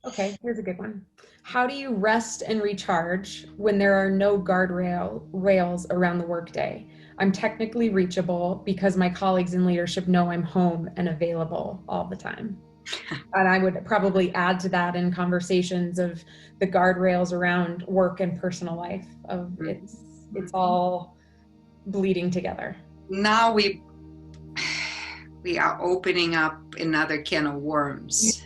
Okay, here's a good one. How do you rest and recharge when there are no rails around the workday? I'm technically reachable because my colleagues in leadership know I'm home and available all the time. And I would probably add to that in conversations of the guardrails around work and personal life. Of it's all bleeding together. Now we are opening up another can of worms.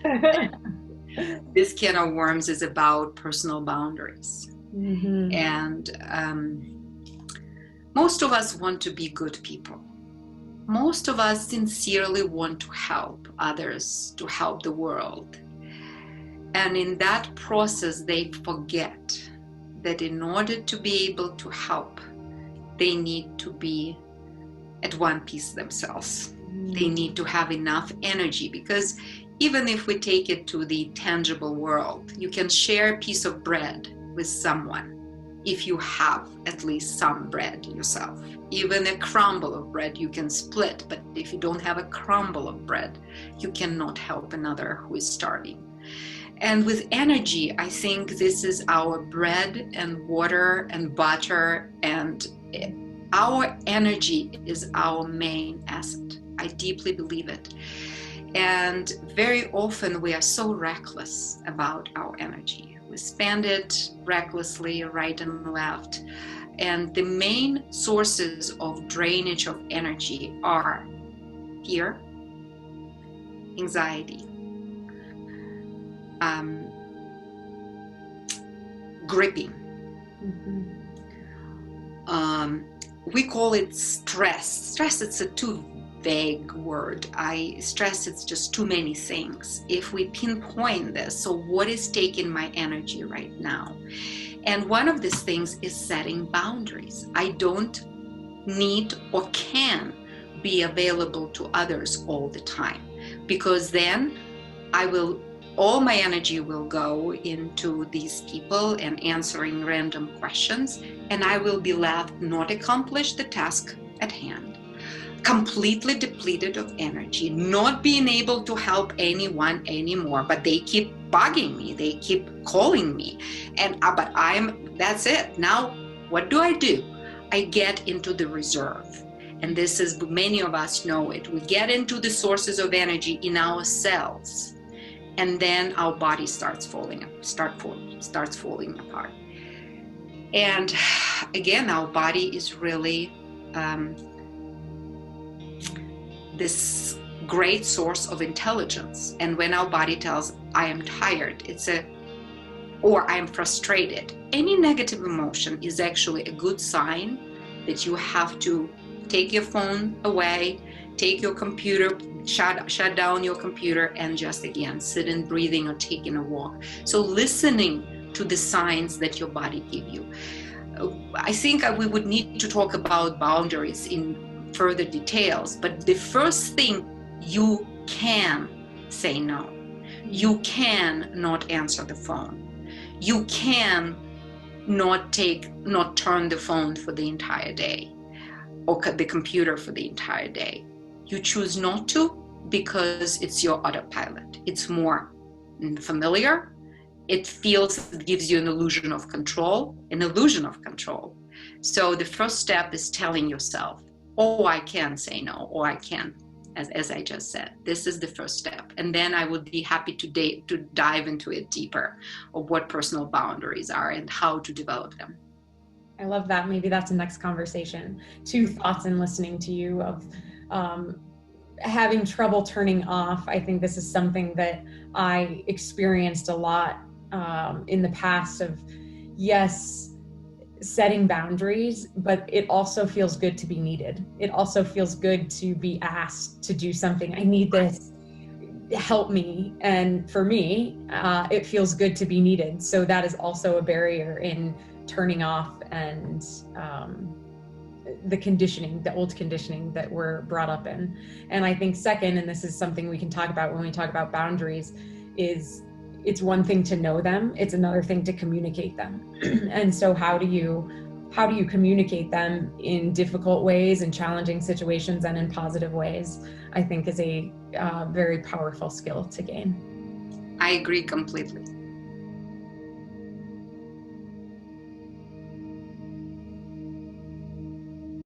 This can of worms is about personal boundaries. Mm-hmm. And most of us want to be good people. Most of us sincerely want to help others, to help the world. And in that process, they forget that in order to be able to help, they need to be at one piece themselves. They need to have enough energy, because even if we take it to the tangible world, you can share a piece of bread with someone if you have at least some bread yourself. Even a crumble of bread you can split, but if you don't have a crumble of bread, you cannot help another who is starving. And with energy, I think this is our bread and water and butter, and our energy is our main asset. I deeply believe it. And very often we are so reckless about our energy. We spend it recklessly, right and left. And the main sources of drainage of energy are fear, anxiety, gripping. Mm-hmm. We call it stress. Stress, it's a too vague word. Stress, it's just too many things. If we pinpoint this, so what is taking my energy right now? And one of these things is setting boundaries. I don't need or can be available to others all the time, because then all my energy will go into these people and answering random questions, and I will be left not accomplish the task at hand, completely depleted of energy, not being able to help anyone anymore, but they keep bugging me, they keep calling me, but that's it. Now, what do? I get into the reserve. And this is, many of us know it. We get into the sources of energy in our cells. And then our body starts falling apart. And again, our body is really this great source of intelligence. And when our body tells, I am tired, or I am frustrated, any negative emotion is actually a good sign that you have to take your phone away, take your computer, shut down your computer, and just again sit in breathing or taking a walk. So listening to the signs that your body give you. I think we would need to talk about boundaries in further details, but the first thing, you can say no. You can not answer the phone. You can not turn the phone for the entire day, or the computer for the entire day. You choose not to because it's your autopilot. It's more familiar. It gives you an illusion of control. So the first step is telling yourself, oh, I can say no, or I can, as I just said. This is the first step. And then I would be happy to dive into it deeper, of what personal boundaries are and how to develop them. I love that. Maybe that's the next conversation. 2 thoughts in listening to you of having trouble turning off. I think this is something that I experienced a lot in the past of, yes, setting boundaries, but it also feels good to be needed. It also feels good to be asked to do something. I need this, help me. And for me, it feels good to be needed. So that is also a barrier in turning off and the old conditioning that we're brought up in. And I think second, and this is something we can talk about when we talk about boundaries, is it's one thing to know them, it's another thing to communicate them. And so how do you communicate them in difficult ways, in challenging situations, and in positive ways, I think is a very powerful skill to gain. I agree completely.